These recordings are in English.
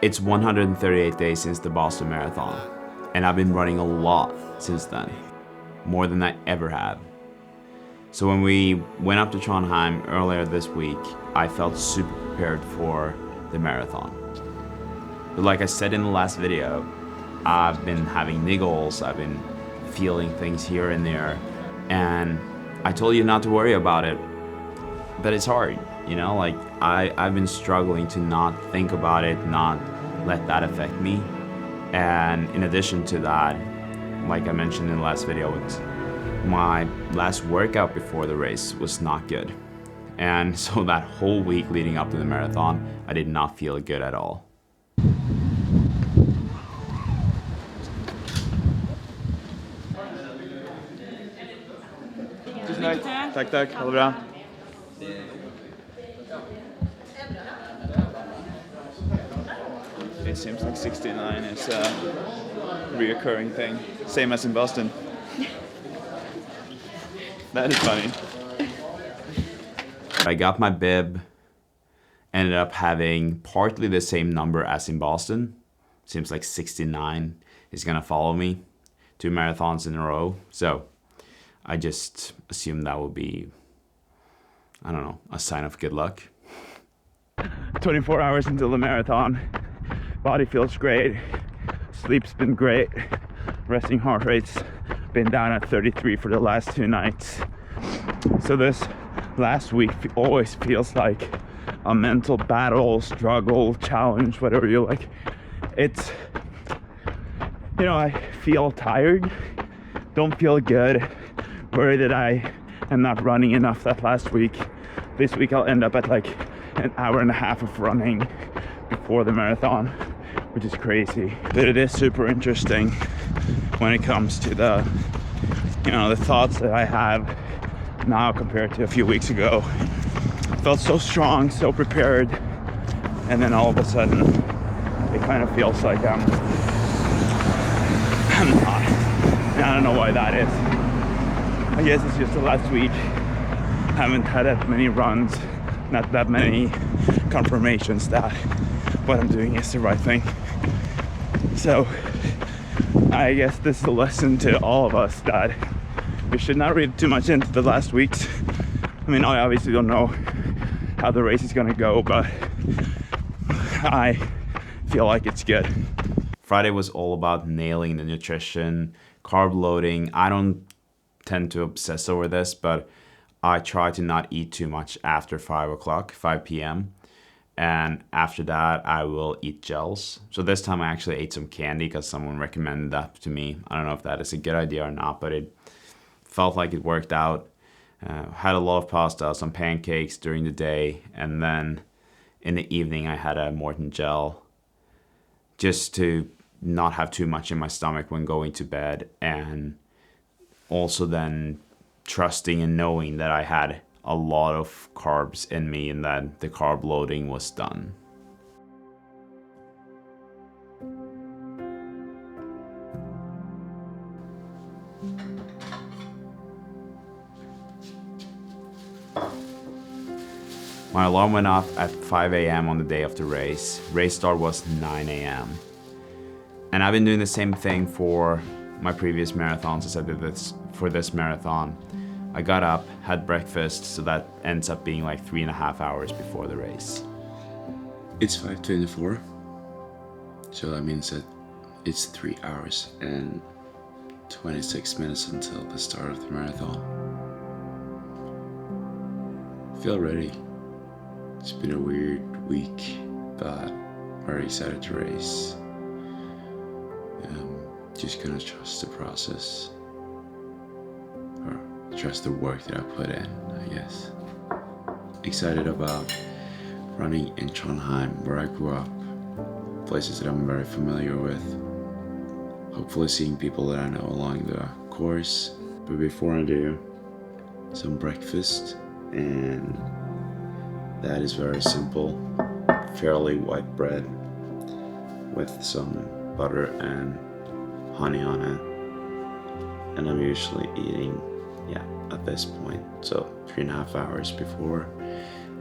It's 138 days since the Boston Marathon, and I've been running a lot since then, more than I ever have. So when we went up to Trondheim earlier this week, I felt super prepared for the marathon. But like I said in the last video, I've been having niggles, I've been feeling things here and there, and I told you not to worry about it, but it's hard, you know, like I've been struggling to not think about it, not let that affect me. And in addition to that, like I mentioned in the last video, my last workout before the race was not good. And so that whole week leading up to the marathon, I did not feel good at all. Tack, tack. Ha det bra. It seems like 69 is a reoccurring thing. Same as in Boston. That is funny. I got my bib, ended up having partly the same number as in Boston. Seems like 69 is gonna follow me 2 marathons in a row. So I just assumed that would be, I don't know, a sign of good luck. 24 hours until the marathon. Body feels great. Sleep's been great. Resting heart rate's been down at 33 for the last 2 nights. So this last week always feels like a mental battle, struggle, challenge, whatever you like. It's, you know, I feel tired, don't feel good, worried that I am not running enough that last week. This week I'll end up at like an hour and a half of running before the marathon, which is crazy. But it is super interesting when it comes to the, you know, the thoughts that I have now compared to a few weeks ago. I felt so strong, so prepared, and then all of a sudden it kind of feels like I'm not. And I don't know why that is. I guess it's just the last week. Haven't had that many runs, not that many confirmations that what I'm doing is the right thing. So I guess this is a lesson to all of us that we should not read too much into the last weeks. I mean, I obviously don't know how the race is gonna go, but I feel like it's good. Friday was all about nailing the nutrition, carb loading. I don't tend to obsess over this, but I try to not eat too much after 5 p.m. And after that, I will eat gels. So this time I actually ate some candy because someone recommended that to me. I don't know if that is a good idea or not, but it felt like it worked out. Had a lot of pasta, some pancakes during the day, and then in the evening I had a Morton gel just to not have too much in my stomach when going to bed, and also then trusting and knowing that I had a lot of carbs in me and that the carb loading was done. My alarm went off at 5 a.m. on the day of the race. Race start was 9 a.m. And I've been doing the same thing for my previous marathons as I did this for this marathon. I got up, had breakfast, so that ends up being like 3.5 hours before the race. It's 5:24, so that means that it's 3 hours and 26 minutes until the start of the marathon. Feel ready. It's been a weird week, but very excited to race. Just gonna trust the process, or trust the work that I put in, I guess. Excited about running in Trondheim, where I grew up, places that I'm very familiar with. Hopefully seeing people that I know along the course. But before I do, some breakfast, and that is very simple, fairly white bread with some butter and honey on it. And I'm usually eating, at this point, so 3.5 hours before,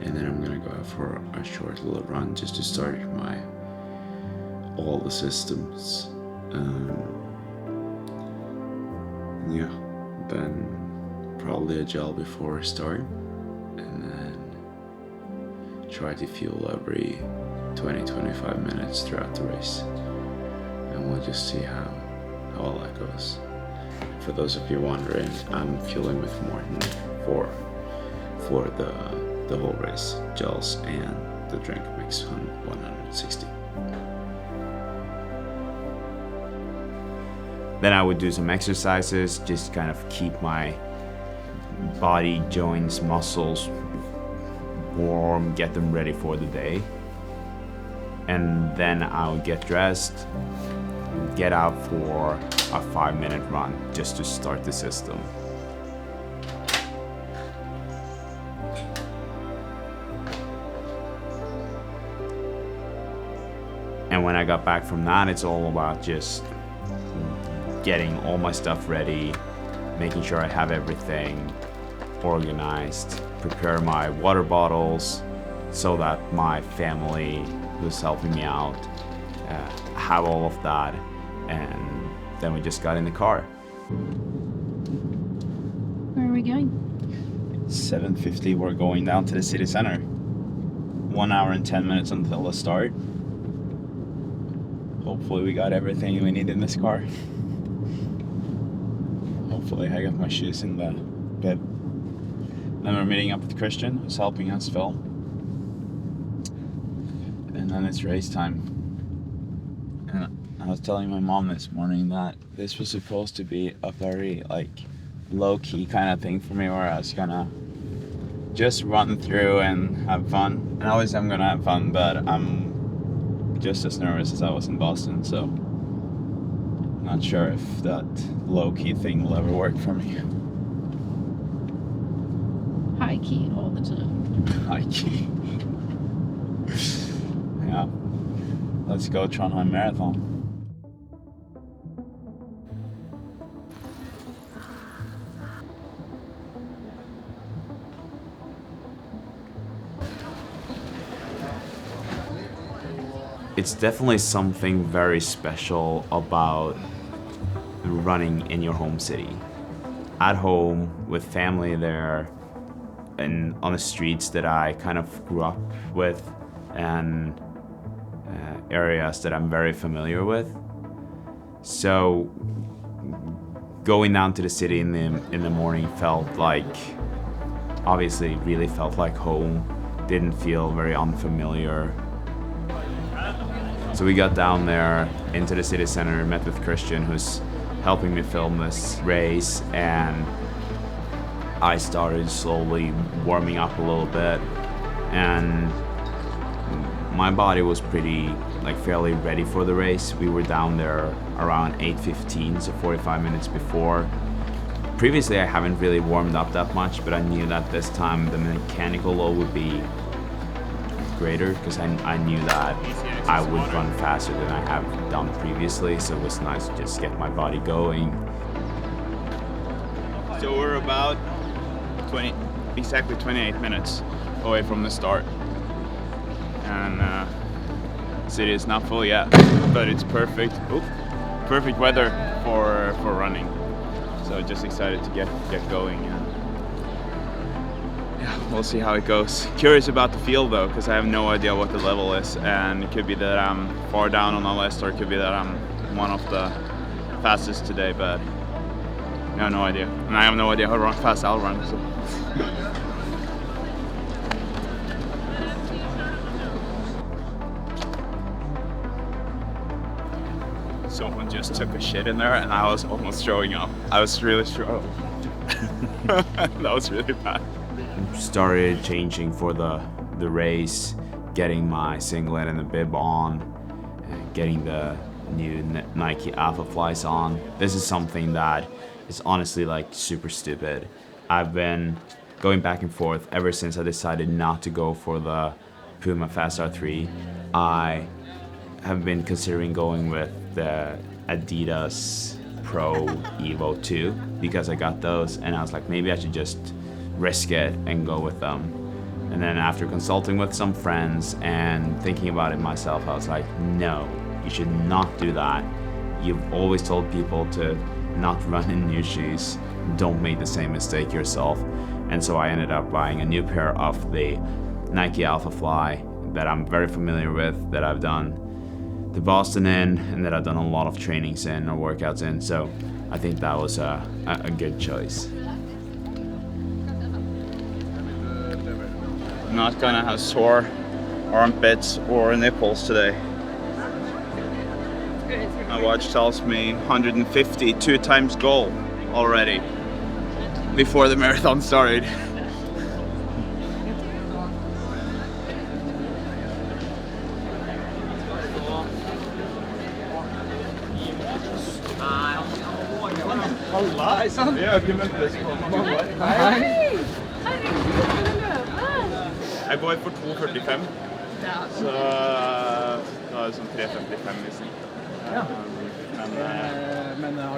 and then I'm gonna go out for a short little run just to start my all the systems. Yeah, then probably a gel before start, and then try to fuel every 20-25 minutes throughout the race, and we'll just see how all that goes. For those of you wondering, I'm fueling with Morton for the whole race, gels and the drink mix on 160. Then I would do some exercises, just kind of keep my body, joints, muscles warm, get them ready for the day. And then I would get dressed, get out for a 5-minute run just to start the system. And when I got back from that, it's all about just getting all my stuff ready, making sure I have everything organized, prepare my water bottles so that my family who's helping me out have all of that, and then we just got in the car. Where are we going? 7:50, we're going down to the city center. 1 hour and 10 minutes until the start. Hopefully we got everything we need in this car. Hopefully I got my shoes in the bib. Then we're meeting up with Christian, who's helping us film. And then it's race time. And I was telling my mom this morning that this was supposed to be a very low-key kind of thing for me, where I was gonna just run through and have fun. And always I'm gonna have fun, but I'm just as nervous as I was in Boston, so not sure if that low-key thing will ever work for me. High key all the time. High key. Yeah. Let's go Trondheim Marathon. It's definitely something very special about running in your home city. At home, with family there, and on the streets that I kind of grew up with, and areas that I'm very familiar with. So going down to the city in the morning felt like, obviously really felt like home, didn't feel very unfamiliar. So we got down there into the city center, met with Christian, who's helping me film this race, and I started slowly warming up a little bit, and my body was pretty, fairly ready for the race. We were down there around 8:15, so 45 minutes before. Previously, I haven't really warmed up that much, but I knew that this time the mechanical load would be greater, because I knew that I would run faster than I have done previously, so it was nice to just get my body going. So we're about exactly 28 minutes away from the start, and the city is not full yet, but it's perfect weather for running. So just excited to get going, and yeah, we'll see how it goes. Curious about the field though, because I have no idea what the level is, and it could be that I'm far down on the list, or it could be that I'm one of the fastest today, but I have no idea. And I have no idea how fast I'll run. So. Someone just took a shit in there, and I was almost throwing up. I was really sure. That was really bad. Started changing for the race, getting my singlet and the bib on, getting the new Nike Alpha Flies on. This is something that is honestly super stupid. I've been going back and forth ever since I decided not to go for the Puma Fast R3. I have been considering going with the Adidas Pro Evo 2 because I got those, and I was like, maybe I should just risk it and go with them. And then after consulting with some friends and thinking about it myself, I was like, no, you You should not do that. You've always told people to not run in new shoes. Don't make the same mistake yourself. And so I ended up buying a new pair of the Nike Alpha Fly that I'm very familiar with, that I've done the Boston in, and that I've done a lot of trainings in or workouts in. So I think that was a good choice. I'm not gonna have sore armpits or nipples today. My watch tells me 150 2x goal already before the marathon started. Jeg går for 2,45, så da er det sånn 3,55 i snitt.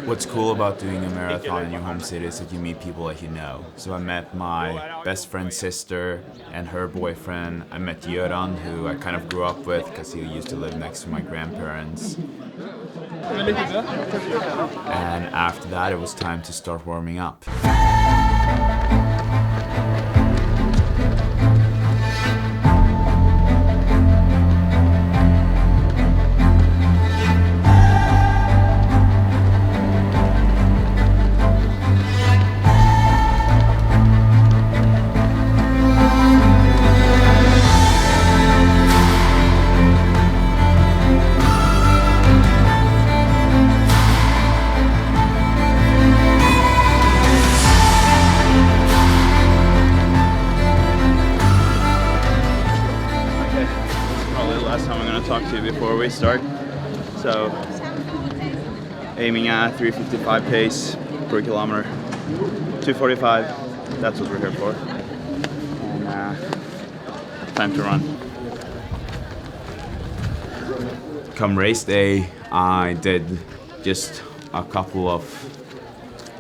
What's cool about doing a marathon in your home city is that you meet people that you know. So I met my best friend's sister and her boyfriend. I met Göran, who I kind of grew up with because he used to live next to my grandparents. And after that, it was time to start warming up. Talk to you before we start. So, aiming at 3:55 pace per kilometer, 2:45. That's what we're here for. And time to run. Come race day, I did just a couple of,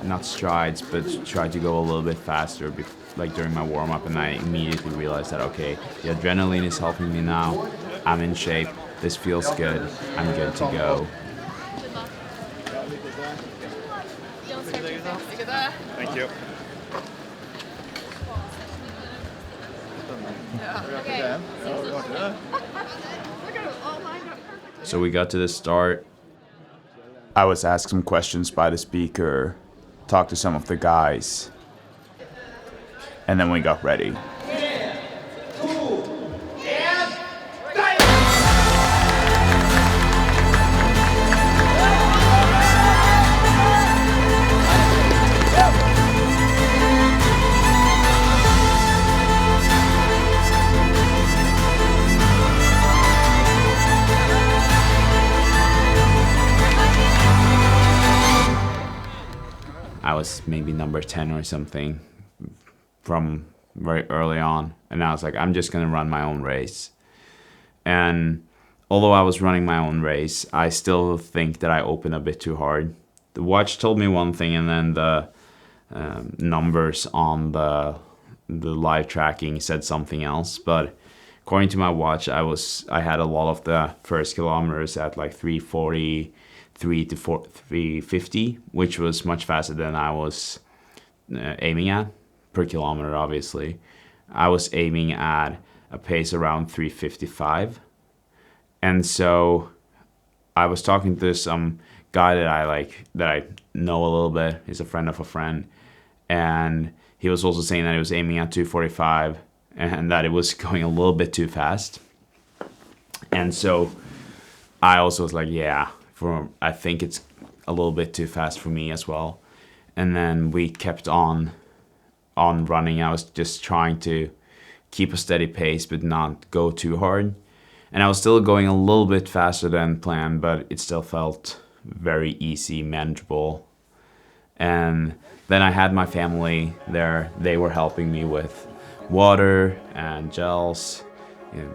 not strides, but tried to go a little bit faster like during my warm-up, and I immediately realized that, okay, the adrenaline is helping me now. I'm in shape, this feels good, I'm good to go. Thank you. So we got to the start. I was asked some questions by the speaker, talked to some of the guys, and then we got ready. I was maybe number 10 or something from very early on. And I was like, I'm just going to run my own race. And although I was running my own race, I still think that I opened a bit too hard. The watch told me one thing, and then the numbers on the live tracking said something else. But according to my watch, I had a lot of the first kilometers at like 3:43 to 3:50, which was much faster than I was aiming at per kilometer. Obviously, I was aiming at a pace around 3:55, and so I was talking to some guy that I know a little bit. He's a friend of a friend, and he was also saying that he was aiming at 2:45 and that it was going a little bit too fast. And so I also was like, yeah, I think it's a little bit too fast for me as well. And then we kept on running. I was just trying to keep a steady pace but not go too hard. And I was still going a little bit faster than planned, but it still felt very easy, manageable. And then I had my family there. They were helping me with water and gels,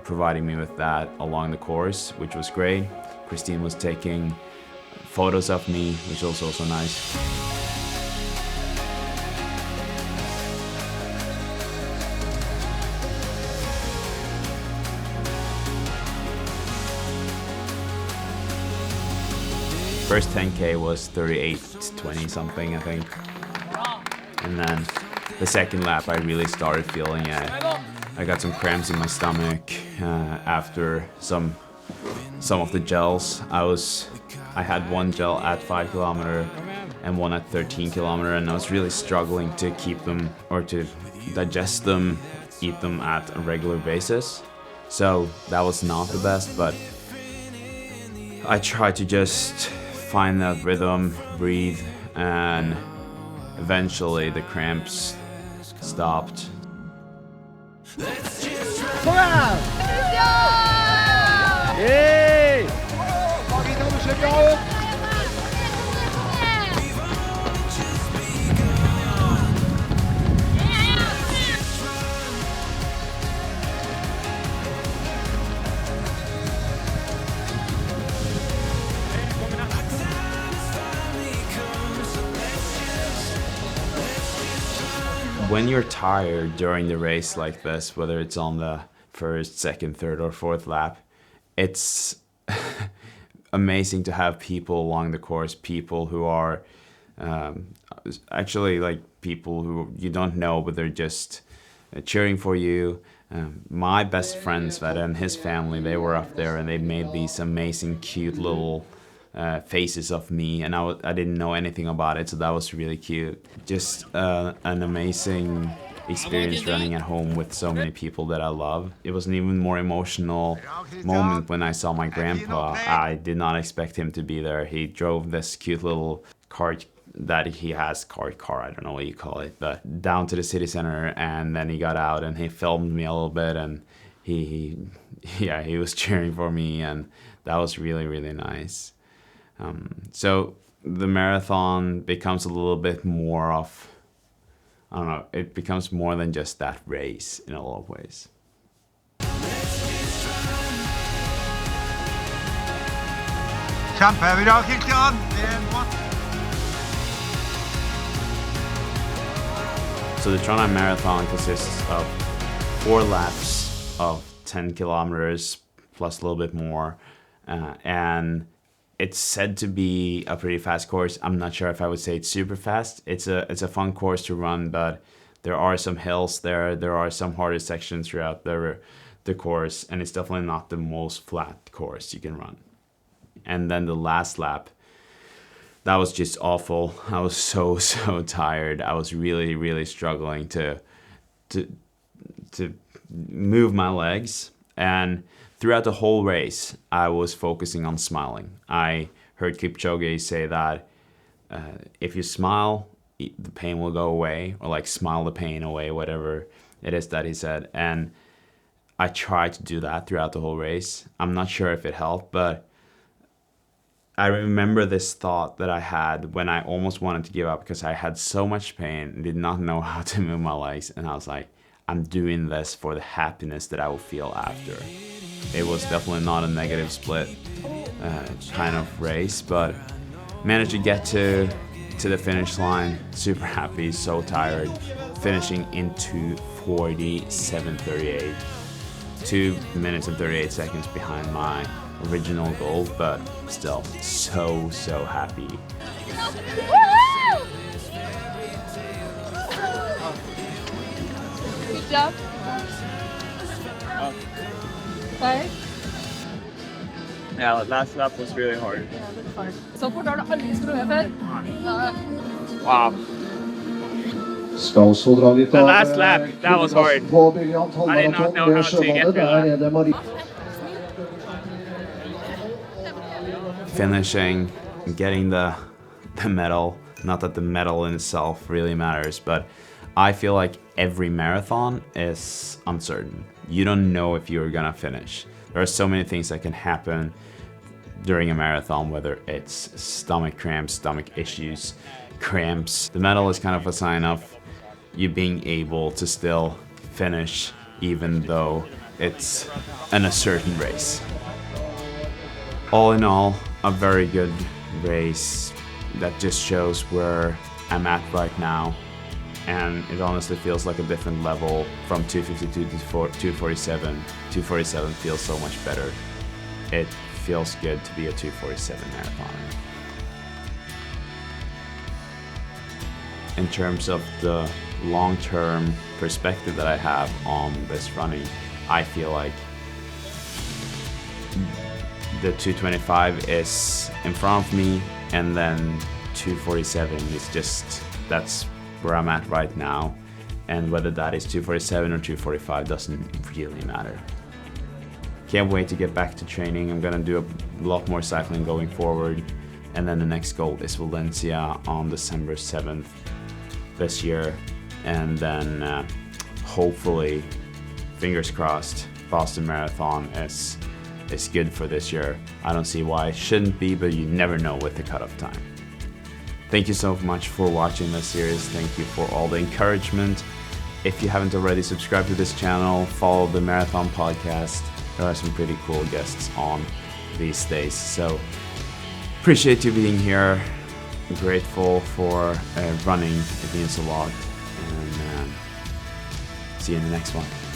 providing me with that along the course, which was great. Christine was taking photos of me, which was also nice. first 10K was 38:20 something, I think. And then the second lap, I really started feeling it. I got some cramps in my stomach after some of the gels. I had one gel at 5 km and one at 13 km, and I was really struggling to keep them or to digest them, eat them at a regular basis. So that was not the best, but I tried to just find that rhythm, breathe, and eventually the cramps stopped. Yay! When you're tired during the race like this, whether it's on the first, second, third, or fourth lap, it's amazing to have people along the course, people who are actually like people who you don't know, but they're just cheering for you. My best friend Sverre and his family, they were up there and they made these amazing, cute little faces of me, and I didn't know anything about it, so that was really cute. Just an amazing experience running at home with so many people that I love. It was an even more emotional moment when I saw my grandpa. I did not expect him to be there. He drove this cute little cart that he has, car, I don't know what you call it, but down to the city center, and then he got out and he filmed me a little bit, and he was cheering for me, and that was really, really nice. So the marathon becomes a little bit more of, I don't know, it becomes more than just that race in a lot of ways. Kjempebra, Kristian! So the Trondheim Marathon consists of 4 laps of 10 kilometers plus a little bit more, and it's said to be a pretty fast course. I'm not sure if I would say it's super fast. It's a fun course to run, but there are some hills there. There are some harder sections throughout the course, and it's definitely not the most flat course you can run. And then the last lap, that was just awful. I was so tired. I was really, really struggling to move my legs, and throughout the whole race, I was focusing on smiling. I heard Kipchoge say that if you smile, the pain will go away, or like smile the pain away, whatever it is that he said. And I tried to do that throughout the whole race. I'm not sure if it helped, but I remember this thought that I had when I almost wanted to give up because I had so much pain and did not know how to move my legs. And I was like, I'm doing this for the happiness that I will feel after. It was definitely not a negative split kind of race, but managed to get to the finish line. Super happy, so tired. Finishing in 2:47:38. 2 minutes and 38 seconds behind my original goal, but still so happy. Good job. Bye. Yeah, last lap was really hard. Så fort har du aldri sprunget før. Wow. Skal så dra litt The last lap, that was hard. På Bygland I did not know how to get through that. Der er det Marie. Finishing, getting the medal. Not that the medal in itself really matters, but I feel like every marathon is uncertain. You don't know if you're gonna finish. There are so many things that can happen during a marathon, whether it's stomach cramps, stomach issues, cramps. The medal is kind of a sign of you being able to still finish even though it's an uncertain race. All in all, a very good race that just shows where I'm at right now, and it honestly feels like a different level from 252 to 247. 247 feels so much better. It feels good to be a 247 marathoner. in terms of the long-term perspective that I have on this running, I feel like the 225 is in front of me, and then 247 is just, that's where I'm at right now. And whether that is 247 or 245 doesn't really matter. Can't wait to get back to training. I'm gonna do a lot more cycling going forward. And then the next goal is Valencia on December 7th this year. And then hopefully, fingers crossed, Boston Marathon is good for this year. I don't see why it shouldn't be, but you never know with the cutoff time. Thank you so much for watching this series. Thank you for all the encouragement. If you haven't already, subscribed to this channel, follow the Marathon Podcast. There are some pretty cool guests on these days. So appreciate you being here. I'm grateful for running. It means a lot. And see you in the next one.